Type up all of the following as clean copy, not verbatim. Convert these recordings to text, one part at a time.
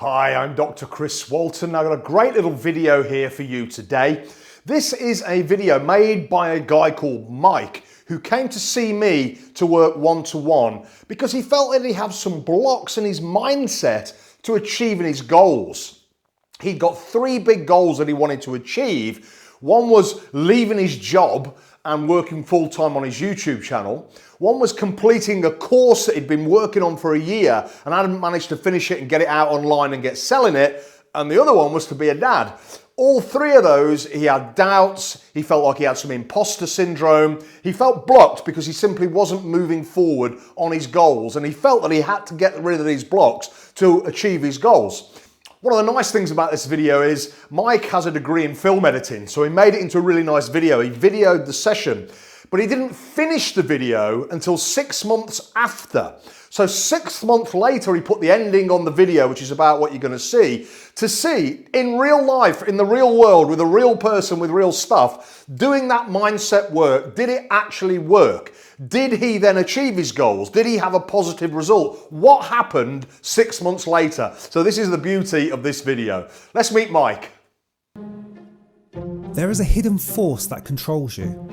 Hi, I'm Dr. Chris Walton. I've got a great little video here for you today. This is a video made by a guy called Mike who came to see me to work one-to-one because he felt that he had some blocks in his mindset to achieving his goals. He'd got three big goals that he wanted to achieve. One was leaving his job and working full-time on his YouTube channel. One was completing a course that he'd been working on for a year and hadn't managed to finish it and get it out online and get selling it. And the other one was to be a dad. All three of those, he had doubts. He felt like he had some impostor syndrome. He felt blocked because he simply wasn't moving forward on his goals. And he felt that he had to get rid of these blocks to achieve his goals. One of the nice things about this video is Mike has a degree in film editing, so he made it into a really nice video. He videoed the session, but he didn't finish the video until 6 months after. So 6 months later, he put the ending on the video, which is about what you're going to see in real life, in the real world, with a real person, with real stuff, doing that mindset work. Did it actually work? Did he then achieve his goals? Did he have a positive result? What happened 6 months later? So this is the beauty of this video. Let's meet Mike. There is a hidden force that controls you.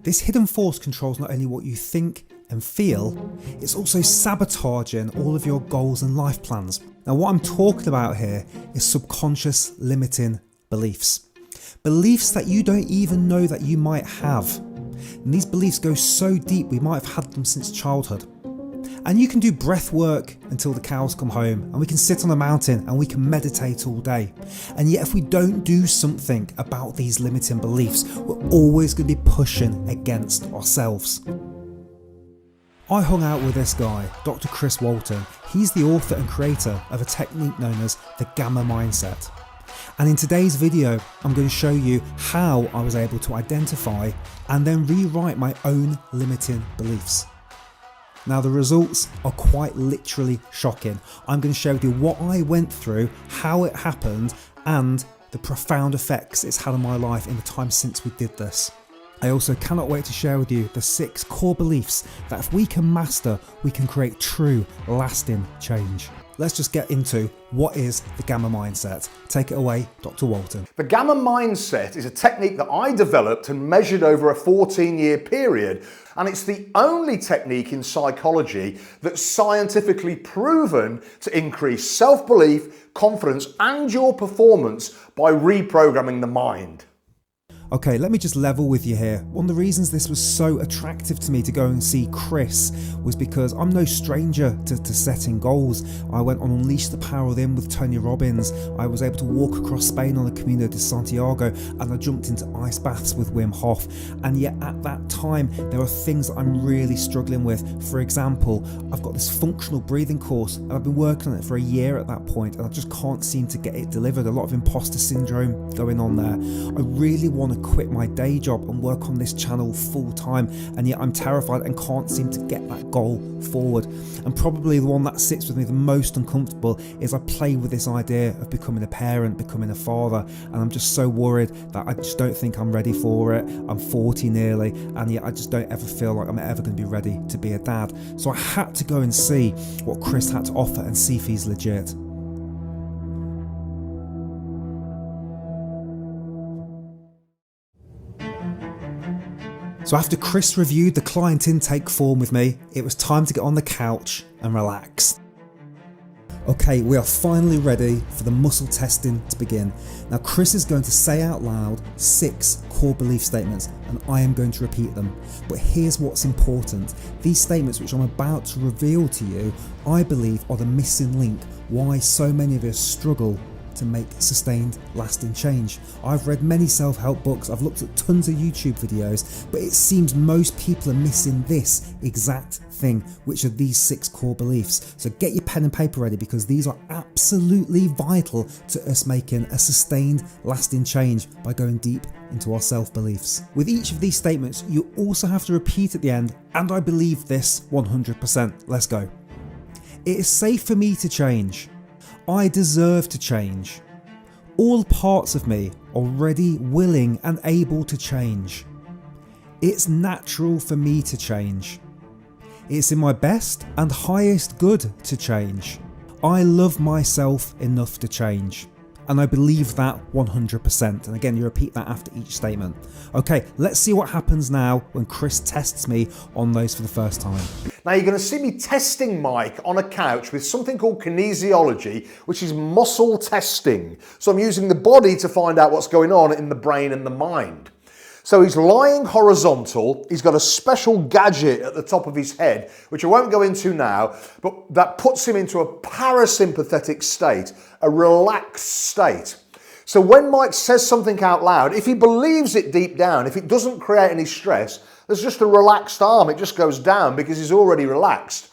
This hidden force controls not only what you think and feel, it's also sabotaging all of your goals and life plans. Now, what I'm talking about here is subconscious limiting beliefs. Beliefs that you don't even know that you might have. And these beliefs go so deep, we might have had them since childhood. And you can do breath work until the cows come home, and we can sit on a mountain and we can meditate all day. And yet if we don't do something about these limiting beliefs, we're always going to be pushing against ourselves. I hung out with this guy, Dr. Chris Walton. He's the author and creator of a technique known as the Gamma Mindset. And in today's video, I'm going to show you how I was able to identify and then rewrite my own limiting beliefs. Now, the results are quite literally shocking. I'm going to share with you what I went through, how it happened, and the profound effects it's had on my life in the time since we did this. I also cannot wait to share with you the 6 core beliefs that if we can master, we can create true, lasting change. Let's just get into what is the Gamma Mindset. Take it away, Dr. Walton. The Gamma Mindset is a technique that I developed and measured over a 14-year period. And it's the only technique in psychology that's scientifically proven to increase self-belief, confidence, and your performance by reprogramming the mind. Okay, let me just level with you here. One of the reasons this was so attractive to me to go and see Chris was because I'm no stranger to setting goals. I went on Unleash the Power Within with Tony Robbins. I was able to walk across Spain on the Camino de Santiago, and I jumped into ice baths with Wim Hof. And yet at that time, there are things that I'm really struggling with. For example, I've got this functional breathing course, and I've been working on it for a year at that point, and I just can't seem to get it delivered. A lot of imposter syndrome going on there. I really want to quit my day job and work on this channel full time, and yet I'm terrified and can't seem to get that goal forward. And probably the one that sits with me the most uncomfortable is I play with this idea of becoming a parent, becoming a father, and I'm just so worried that I just don't think I'm ready for it. I'm 40 nearly, and yet I just don't ever feel like I'm ever going to be ready to be a dad. So I had to go and see what Chris had to offer and see if he's legit. So after Chris reviewed the client intake form with me, it was time to get on the couch and relax. Okay, we are finally ready for the muscle testing to begin. Now Chris is going to say out loud 6 core belief statements, and I am going to repeat them. But here's what's important. These statements which I'm about to reveal to you, I believe are the missing link why so many of us struggle to make sustained, lasting change. I've read many self-help books, I've looked at tons of YouTube videos, but it seems most people are missing this exact thing, which are these 6 core beliefs. So get your pen and paper ready, because these are absolutely vital to us making a sustained, lasting change by going deep into our self-beliefs. With each of these statements, you also have to repeat at the end, and I believe this 100%. Let's go. It is safe for me to change. I deserve to change. All parts of me are ready, willing and able to change. It's natural for me to change. It's in my best and highest good to change. I love myself enough to change. And I believe that 100%. And again, you repeat that after each statement. Okay, let's see what happens now when Chris tests me on those for the first time. Now you're going to see me testing Mike on a couch with something called kinesiology, which is muscle testing. So I'm using the body to find out what's going on in the brain and the mind. So he's lying horizontal, he's got a special gadget at the top of his head, which I won't go into now, but that puts him into a parasympathetic state, a relaxed state. So when Mike says something out loud, if he believes it deep down, if it doesn't create any stress, there's just a relaxed arm, it just goes down because he's already relaxed.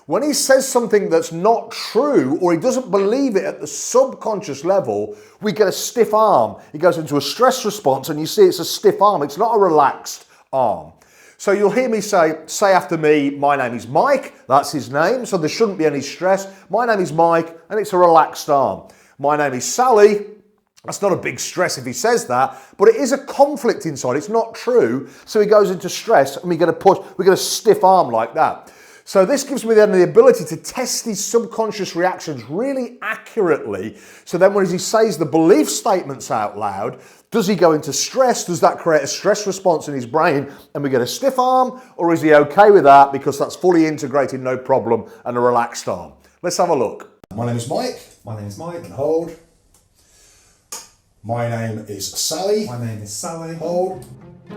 When he says something that's not true or he doesn't believe it at the subconscious level, we get a stiff arm. He goes into a stress response and you see it's a stiff arm. It's not a relaxed arm. So you'll hear me say after me, my name is Mike. That's his name. So there shouldn't be any stress. My name is Mike and it's a relaxed arm. My name is Sally. That's not a big stress if he says that, but it is a conflict inside. It's not true. So he goes into stress and we get a stiff arm like that. So this gives me then the ability to test these subconscious reactions really accurately. So then when he says the belief statements out loud, does he go into stress? Does that create a stress response in his brain and we get a stiff arm? Or is he okay with that because that's fully integrated, no problem, and a relaxed arm? Let's have a look. My name is Mike. My name is Mike. And hold. My name is Sally. My name is Sally. Hold.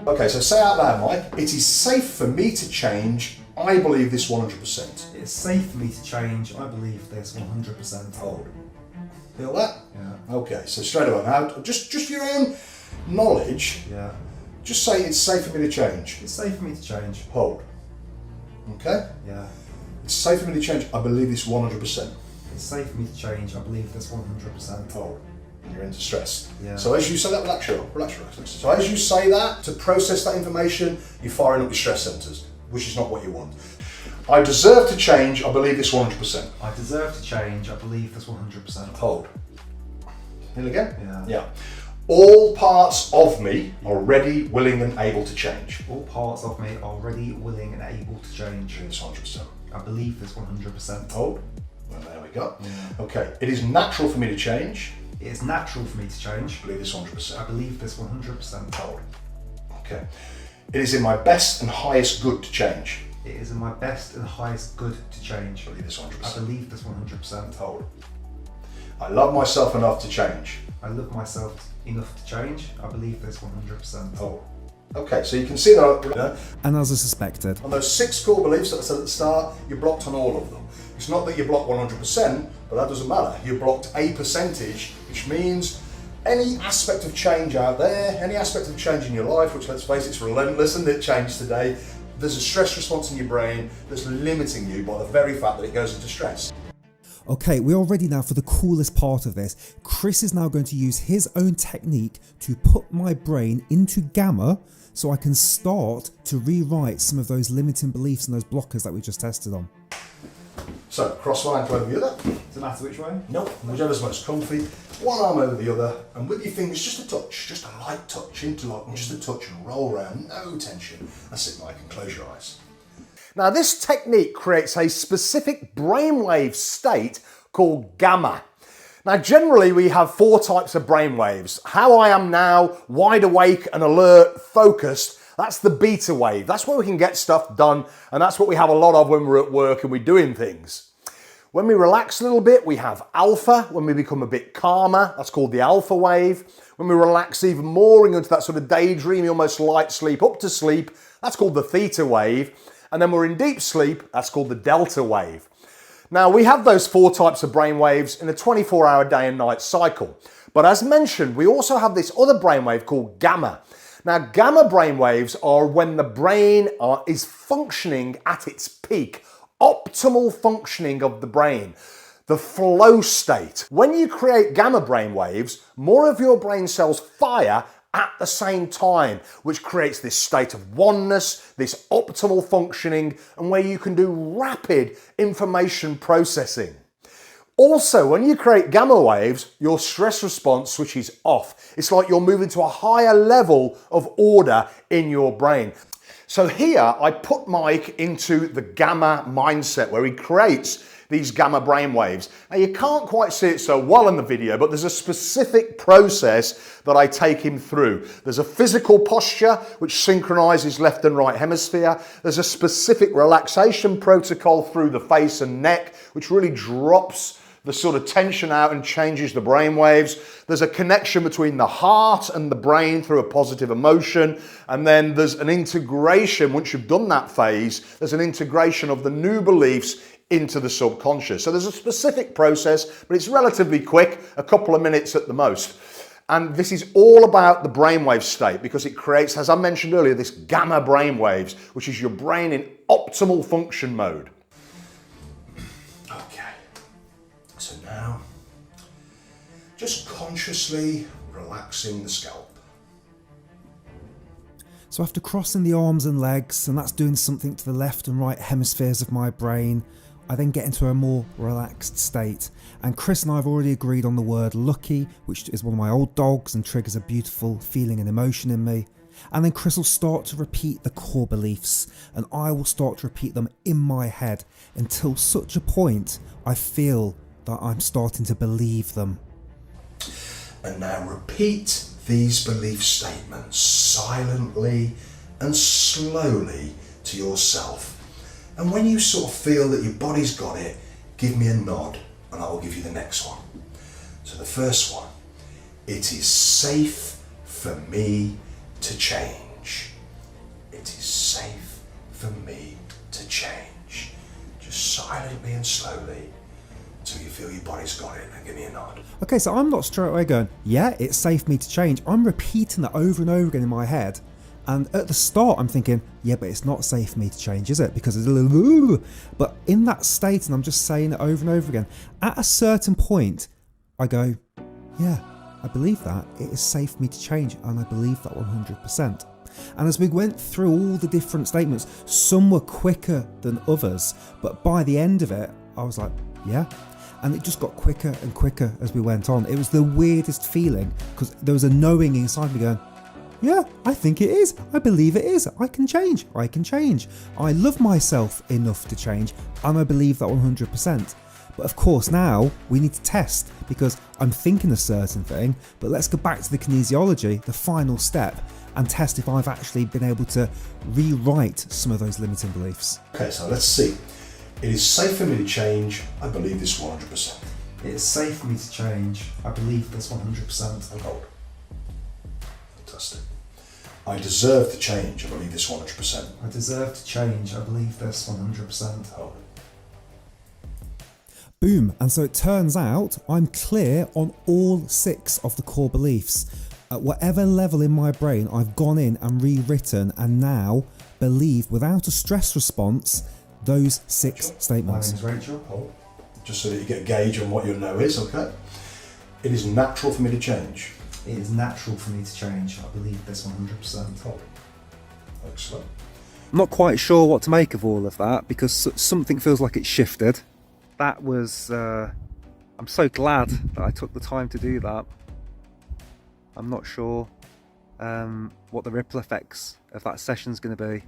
Okay, so say out loud, Mike. It is safe for me to change. I believe this 100%. It's safe for me to change. I believe this 100%. Hold. Feel that? Yeah. Okay, so straight away now, just for your own knowledge, Yeah. just say it's safe for me to change. It's safe for me to change. Hold. Okay? Yeah. It's safe for me to change. I believe this 100%. It's safe for me to change. I believe this 100%. Hold. You're into stress. Yeah. So as you say that, relax. So as you say that, to process that information, you're firing up your stress centers, which is not what you want. I deserve to change. I believe this 100%. I deserve to change. I believe this 100%. Hold. Here again? Yeah. Yeah. All parts of me are ready, willing and able to change. All parts of me are ready, willing and able to change. This 100%. I believe this 100%. Hold. Well, there we go. Yeah. Okay. It is natural for me to change. It is natural for me to change. I believe this 100%. I believe this 100%. Hold. Okay. It is in my best and highest good to change. It is in my best and highest good to change. I believe this 100%. I believe this 100%. Hold. I love myself enough to change. I love myself enough to change. I believe this 100%. Hold. Okay, so you can see that, And as I suspected, on those 6 core beliefs that I said at the start, you're blocked on all of them. It's not that you're blocked 100%, but that doesn't matter. You're blocked a percentage, which means any aspect of change out there, any aspect of change in your life, which let's face it, it's relentless and it changed today, there's a stress response in your brain that's limiting you by the very fact that it goes into stress. okay, we're all ready now for the coolest part of this. Chris is now going to use his own technique to put my brain into gamma so I can start to rewrite some of those limiting beliefs and those blockers that we just tested on. So, cross one ankle over the other. Does it matter which way? Nope, whichever's most comfy. One arm over the other, and with your fingers, just a touch, just a light touch, interlock, and just a touch, and roll around, no tension. That's it, Mike, and close your eyes. Now this technique creates a specific brainwave state called gamma. Now generally we have 4 types of brainwaves. How I am now, wide awake and alert, focused, that's the beta wave. That's where we can get stuff done, and that's what we have a lot of when we're at work and we're doing things. When we relax a little bit, we have alpha. When we become a bit calmer, that's called the alpha wave. When we relax even more and go into that sort of daydreamy, almost light sleep, up to sleep, that's called the theta wave. And then we're in deep sleep, that's called the delta wave. Now we have those 4 types of brain waves in a 24-hour day and night cycle. But as mentioned, we also have this other brainwave called gamma. Now gamma brainwaves are when the brain is functioning at its peak, optimal functioning of the brain, the flow state. When you create gamma brainwaves, more of your brain cells fire at the same time, which creates this state of oneness, this optimal functioning, and where you can do rapid information processing. Also, when you create gamma waves, your stress response switches off. It's like you're moving to a higher level of order in your brain. So here I put Mike into the gamma mindset where he creates these gamma brainwaves. Now you can't quite see it so well in the video, but there's a specific process that I take him through. There's a physical posture which synchronizes left and right hemisphere. There's a specific relaxation protocol through the face and neck, which really drops the sort of tension out and changes the brain waves. There's a connection between the heart and the brain through a positive emotion. And then there's an integration, once you've done that phase, there's an integration of the new beliefs into the subconscious. So there's a specific process, but it's relatively quick, a couple of minutes at the most. And this is all about the brainwave state because it creates, as I mentioned earlier, this gamma brainwaves, which is your brain in optimal function mode. Okay, so now just consciously relaxing the scalp. So after crossing the arms and legs, and that's doing something to the left and right hemispheres of my brain, I then get into a more relaxed state. And Chris and I have already agreed on the word lucky, which is one of my old dogs and triggers a beautiful feeling and emotion in me. And then Chris will start to repeat the core beliefs, and I will start to repeat them in my head until such a point I feel that I'm starting to believe them. And now repeat these belief statements silently and slowly to yourself. And when you sort of feel that your body's got it, give me a nod and I will give you the next one. So the first one, it is safe for me to change. It is safe for me to change. Just silently and slowly until you feel your body's got it, and give me a nod. Okay, so I'm not straight away going, yeah, it's safe for me to change. I'm repeating that over and over again in my head. And at the start, I'm thinking, yeah, but it's not safe for me to change, is it? Because it's a little, ooh. But in that state, and I'm just saying it over and over again, at a certain point, I go, yeah, I believe that. It is safe for me to change, and I believe that 100%. And as we went through all the different statements, some were quicker than others, but by the end of it, I was like, yeah. And it just got quicker and quicker as we went on. It was the weirdest feeling, because there was a knowing inside me going, yeah, I think it is. I believe it is. I can change. I can change. I love myself enough to change, and I believe that 100%. But of course now we need to test, because I'm thinking a certain thing, but let's go back to the kinesiology, the final step, and test if I've actually been able to rewrite some of those limiting beliefs. Okay, so let's see. It is safe for me to change. I believe this 100%. It's safe for me to change. I believe this 100%. And hold. Fantastic. I deserve to change. I believe this 100%. I deserve to change. I believe this 100%. Hold. Boom. And so it turns out I'm clear on all 6 of the core beliefs. At whatever level in my brain, I've gone in and rewritten and now believe without a stress response those 6 statements. My name's Rachel. Hold. Just so that you get a gauge on what your no is, okay? It is natural for me to change. It is natural for me to change. I believe this 100%. Hold. Excellent. I'm not quite sure what to make of all of that because something feels like it's shifted. That was, I'm so glad that I took the time to do that. I'm not sure what the ripple effects of that session's going to be.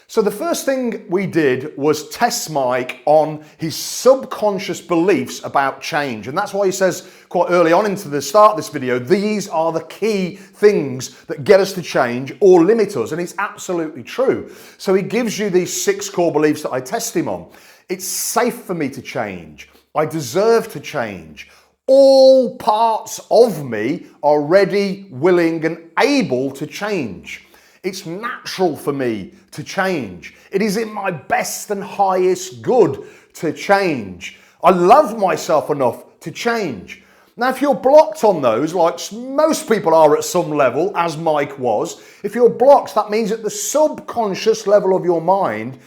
So the first thing we did was test Mike on his subconscious beliefs about change. And that's why he says quite early on into the start of this video, these are the key things that get us to change or limit us. And it's absolutely true. So he gives you these 6 core beliefs that I test him on. It's safe for me to change. I deserve to change. All parts of me are ready, willing, and able to change. It's natural for me to change. It is in my best and highest good to change. I love myself enough to change. Now, if you're blocked on those, like most people are at some level, as Mike was, if you're blocked, that means at the subconscious level of your mind,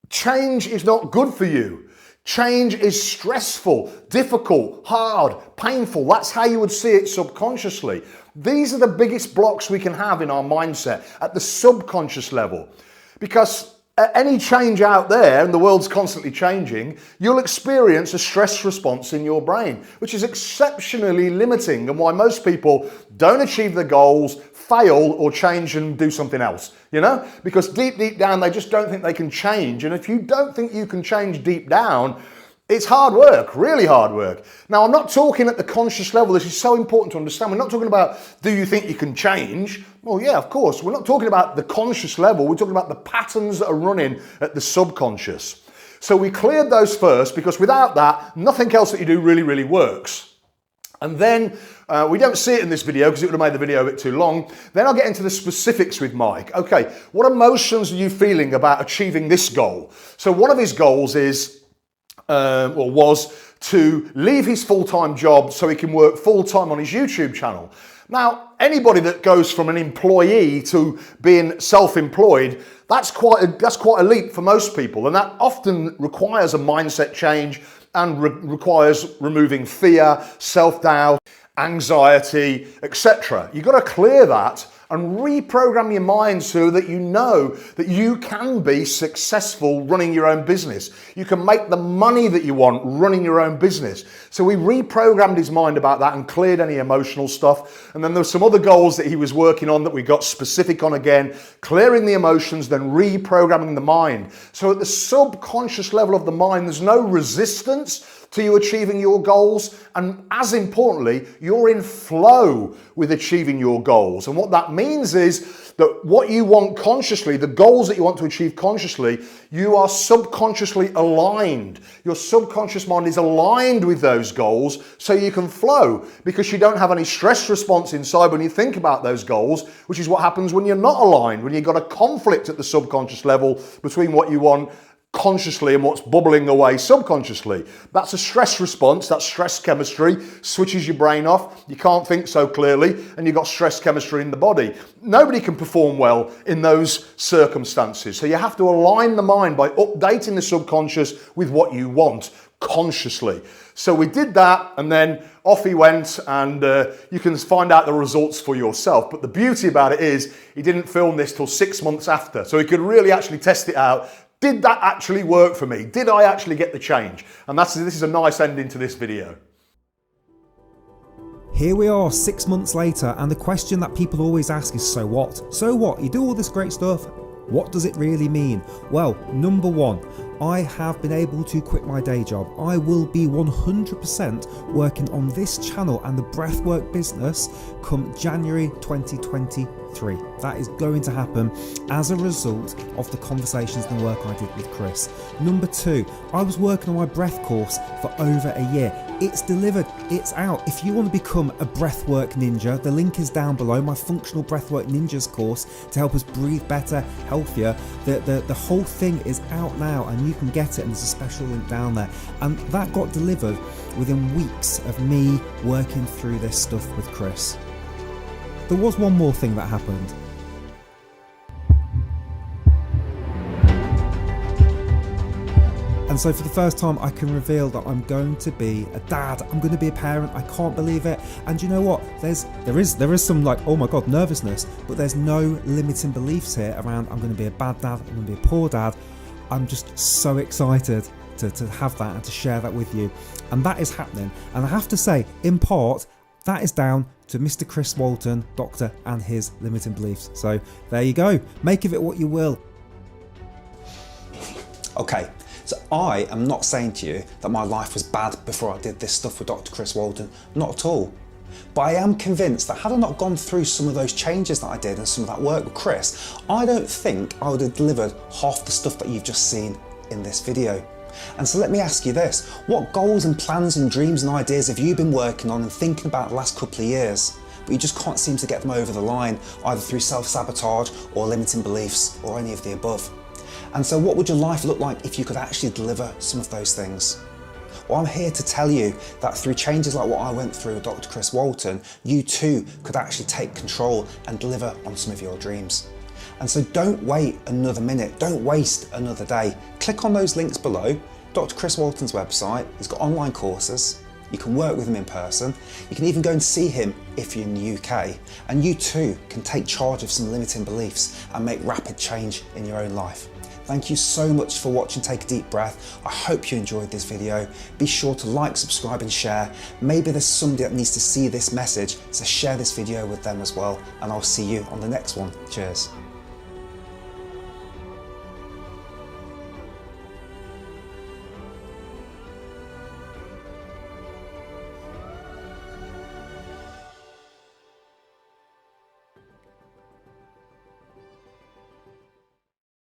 change is not good for you. Change is stressful, difficult, hard, painful. That's how you would see it subconsciously. These are the biggest blocks we can have in our mindset at the subconscious level. Because at any change out there, and the world's constantly changing, you'll experience a stress response in your brain, which is exceptionally limiting and why most people don't achieve their goals, fail or change and do something else, you know? Because deep down, they just don't think they can change. And if you don't think you can change deep down, it's hard work, really hard work. Now, I'm not talking at the conscious level. This is so important to understand. We're not talking about, do you think you can change? Well, yeah, of course. We're not talking about the conscious level. We're talking about the patterns that are running at the subconscious. So we cleared those first, because without that, nothing else that you do really works. And then, we don't see it in this video because it would have made the video a bit too long. Then I'll get into the specifics with Mike. Okay, what emotions are you feeling about achieving this goal? So one of his goals is, was to leave his full-time job so he can work full-time on his YouTube channel. Now, anybody that goes from an employee to being self-employed, that's quite a leap for most people, and that often requires a mindset change and requires removing fear, self-doubt, anxiety, etc. You've got to clear that and reprogram your mind so that you know that you can be successful running your own business. You can make the money that you want running your own business. So we reprogrammed his mind about that and cleared any emotional stuff. And then there were some other goals that he was working on that we got specific on again, clearing the emotions, then reprogramming the mind. So at the subconscious level of the mind, there's no resistance to you achieving your goals, and as importantly, you're in flow with achieving your goals. And what that means is that what you want consciously, the goals that you want to achieve consciously, you are subconsciously aligned. Your subconscious mind is aligned with those goals so you can flow, because you don't have any stress response inside when you think about those goals, which is what happens when you're not aligned, when you've got a conflict at the subconscious level between what you want consciously and what's bubbling away subconsciously. That's a stress response, that's stress chemistry, switches your brain off, you can't think so clearly, and you've got stress chemistry in the body. Nobody can perform well in those circumstances. So you have to align the mind by updating the subconscious with what you want consciously. So we did that, and then off he went, and you can find out the results for yourself. But the beauty about it is he didn't film this till 6 months after, so he could really actually test it out. Did that actually work for me? Did I actually get the change? And this is a nice ending to this video. Here we are 6 months later, and the question that people always ask is, so what? So what? You do all this great stuff. What does it really mean? Well, number one, I have been able to quit my day job. I will be 100% working on this channel and the breathwork business come January 2023. That is going to happen as a result of the conversations and the work I did with Chris. Number two, I was working on my breath course for over a year. It's delivered, it's out. If you want to become a breathwork ninja, the link is down below, my functional breathwork ninjas course to help us breathe better, healthier. The whole thing is out now, and you can get it, and there's a special link down there. And that got delivered within weeks of me working through this stuff with Chris. There was one more thing that happened. And so for the first time, I can reveal that I'm going to be a dad. I'm going to be a parent. I can't believe it. And you know what? There is some like, oh my God, nervousness, but there's no limiting beliefs here around I'm going to be a bad dad, I'm going to be a poor dad. I'm just so excited to have that and to share that with you. And that is happening. And I have to say, in part, that is down to Mr. Chris Walton, doctor, and his limiting beliefs. So there you go. Make of it what you will. Okay, so I am not saying to you that my life was bad before I did this stuff with Dr. Chris Walton. Not at all. But I am convinced that had I not gone through some of those changes that I did and some of that work with Chris, I don't think I would have delivered half the stuff that you've just seen in this video. And so let me ask you this, what goals and plans and dreams and ideas have you been working on and thinking about the last couple of years, but you just can't seem to get them over the line, either through self-sabotage or limiting beliefs or any of the above? And so what would your life look like if you could actually deliver some of those things? Well, I'm here to tell you that through changes like what I went through with Dr. Chris Walton, you too could actually take control and deliver on some of your dreams. And so don't wait another minute, don't waste another day. Click on those links below. Dr. Chris Walton's website, he's got online courses. You can work with him in person. You can even go and see him if you're in the UK. And you too can take charge of some limiting beliefs and make rapid change in your own life. Thank you so much for watching. Take a deep breath. I hope you enjoyed this video. Be sure to like, subscribe and share. Maybe there's somebody that needs to see this message, so share this video with them as well, and I'll see you on the next one. Cheers.